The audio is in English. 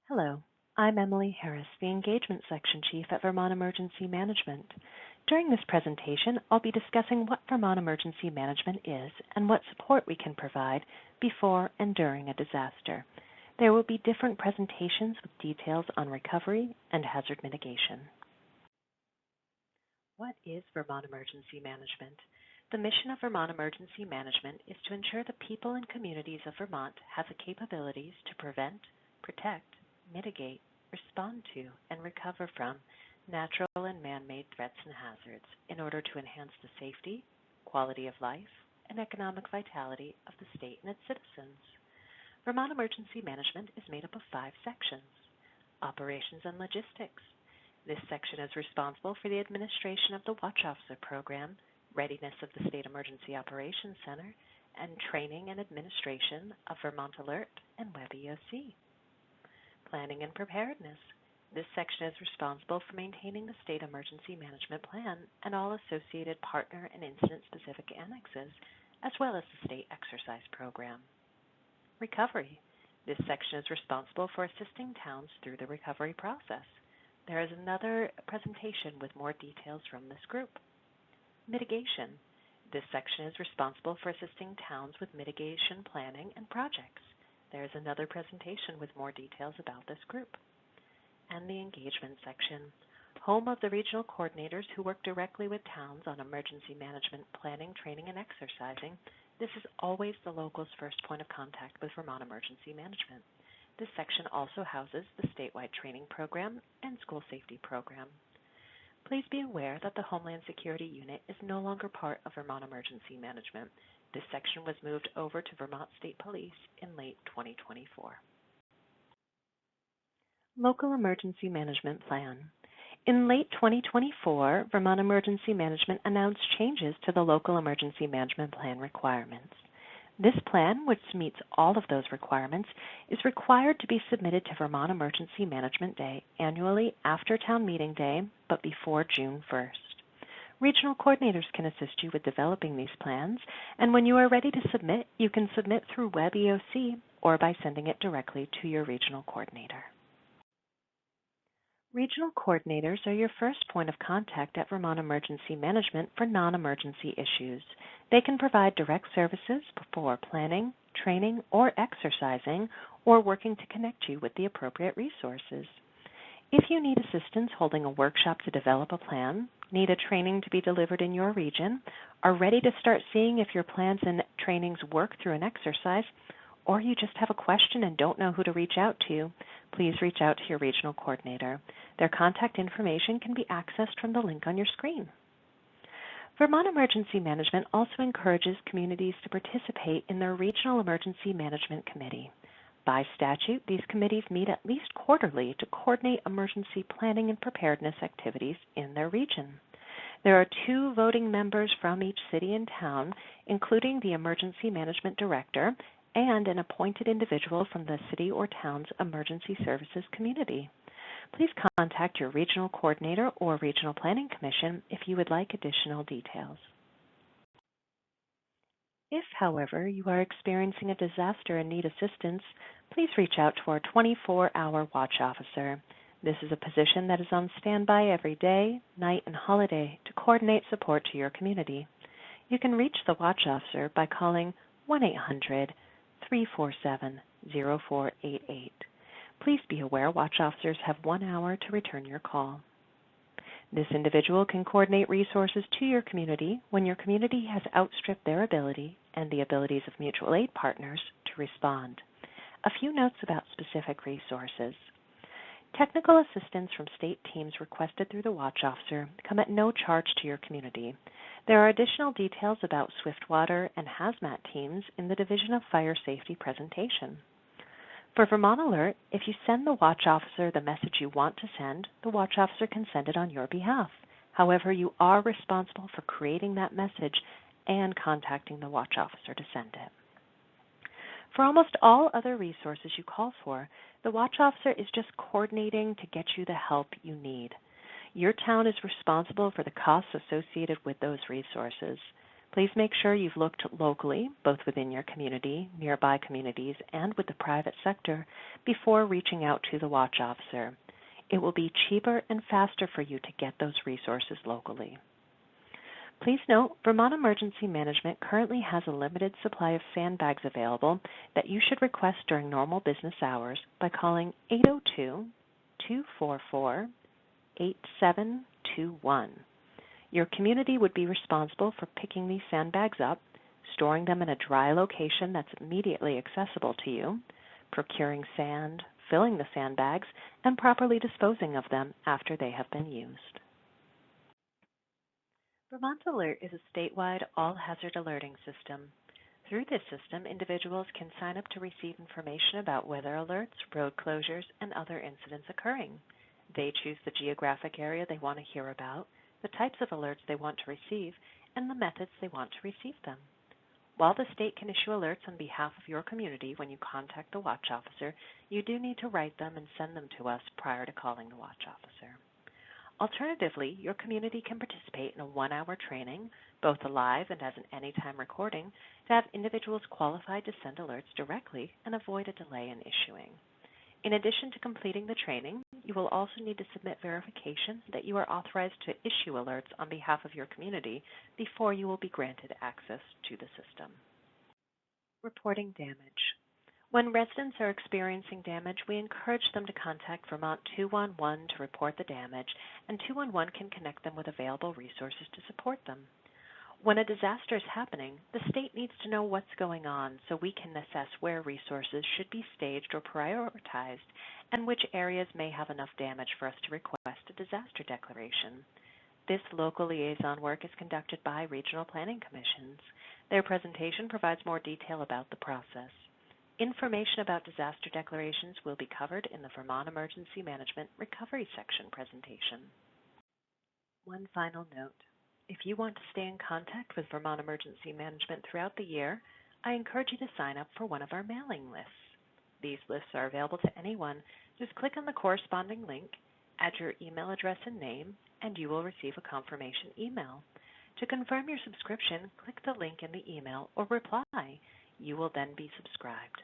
Hello, I'm Emily Harris, the Engagement Section Chief at Vermont Emergency Management. During this presentation, I'll be discussing what Vermont Emergency Management is and what support we can provide before and during a disaster. There will be different presentations with details on recovery and hazard mitigation. What is Vermont Emergency Management? The mission of Vermont Emergency Management is to ensure the people and communities of Vermont have the capabilities to prevent, protect, mitigate, respond to, and recover from natural and man-made threats and hazards in order to enhance the safety, quality of life, and economic vitality of the state and its citizens. Vermont Emergency Management is made up of 5 sections. Operations and Logistics. This section is responsible for the administration of the Watch Officer Program, readiness of the State Emergency Operations Center, and training and administration of Vermont Alert and Web EOC. Planning and Preparedness. This section is responsible for maintaining the State Emergency Management Plan and all associated partner and incident-specific annexes, as well as the State Exercise Program. Recovery. This section is responsible for assisting towns through the recovery process. There is another presentation with more details from this group. Mitigation. This section is responsible for assisting towns with mitigation planning and projects. There is another presentation with more details about this group. And the engagement section, home of the regional coordinators who work directly with towns on emergency management planning, training, and exercising. This is always the local's first point of contact with Vermont Emergency Management. This section also houses the statewide training program and school safety program. Please be aware that the Homeland Security Unit is no longer part of Vermont Emergency Management. This section was moved over to Vermont State Police in late 2024. Local Emergency Management Plan. In late 2024, Vermont Emergency Management announced changes to the Local Emergency Management Plan requirements. This plan, which meets all of those requirements, is required to be submitted to Vermont Emergency Management Day annually after Town Meeting Day, but before June 1st. Regional coordinators can assist you with developing these plans, and when you are ready to submit, you can submit through Web EOC or by sending it directly to your regional coordinator. Regional coordinators are your first point of contact at Vermont Emergency Management for non-emergency issues. They can provide direct services for planning, training, or exercising, or working to connect you with the appropriate resources. If you need assistance holding a workshop to develop a plan, need a training to be delivered in your region, are ready to start seeing if your plans and trainings work through an exercise, or you just have a question and don't know who to reach out to, please reach out to your regional coordinator. Their contact information can be accessed from the link on your screen. Vermont Emergency Management also encourages communities to participate in their Regional Emergency Management Committee. By statute, these committees meet at least quarterly to coordinate emergency planning and preparedness activities in their region. There are 2 voting members from each city and town, including the Emergency Management Director and an appointed individual from the city or town's emergency services community. Please contact your regional coordinator or regional planning commission if you would like additional details. If, however, you are experiencing a disaster and need assistance, please reach out to our 24-hour watch officer. This is a position that is on standby every day, night, and holiday to coordinate support to your community. You can reach the watch officer by calling 1-800-347-0488. Please be aware watch officers have 1 hour to return your call. This individual can coordinate resources to your community when your community has outstripped their ability and the abilities of mutual aid partners to respond. A few notes about specific resources. Technical assistance from state teams requested through the watch officer come at no charge to your community. There are additional details about Swiftwater and hazmat teams in the Division of Fire Safety presentation. For Vermont Alert, if you send the watch officer the message you want to send, the watch officer can send it on your behalf. However, you are responsible for creating that message and contacting the watch officer to send it. For almost all other resources you call for, the watch officer is just coordinating to get you the help you need. Your town is responsible for the costs associated with those resources. Please make sure you've looked locally, both within your community, nearby communities, and with the private sector before reaching out to the watch officer. It will be cheaper and faster for you to get those resources locally. Please note, Vermont Emergency Management currently has a limited supply of sandbags available that you should request during normal business hours by calling 802-244-8721. Your community would be responsible for picking these sandbags up, storing them in a dry location that's immediately accessible to you, procuring sand, filling the sandbags, and properly disposing of them after they have been used. Vermont Alert is a statewide all-hazard alerting system. Through this system, individuals can sign up to receive information about weather alerts, road closures, and other incidents occurring. They choose the geographic area they want to hear about, the types of alerts they want to receive, and the methods they want to receive them. While the state can issue alerts on behalf of your community when you contact the watch officer, you do need to write them and send them to us prior to calling the watch officer. Alternatively, your community can participate in a 1-hour training, both live and as an anytime recording, to have individuals qualified to send alerts directly and avoid a delay in issuing. In addition to completing the training, you will also need to submit verification that you are authorized to issue alerts on behalf of your community before you will be granted access to the system. Reporting damage. When residents are experiencing damage, we encourage them to contact Vermont 211 to report the damage, and 211 can connect them with available resources to support them. When a disaster is happening, the state needs to know what's going on so we can assess where resources should be staged or prioritized and which areas may have enough damage for us to request a disaster declaration. This local liaison work is conducted by regional planning commissions. Their presentation provides more detail about the process. Information about disaster declarations will be covered in the Vermont Emergency Management Recovery Section presentation. One final note. If you want to stay in contact with Vermont Emergency Management throughout the year, I encourage you to sign up for one of our mailing lists. These lists are available to anyone. Just click on the corresponding link, add your email address and name, and you will receive a confirmation email. To confirm your subscription, click the link in the email or reply. You will then be subscribed.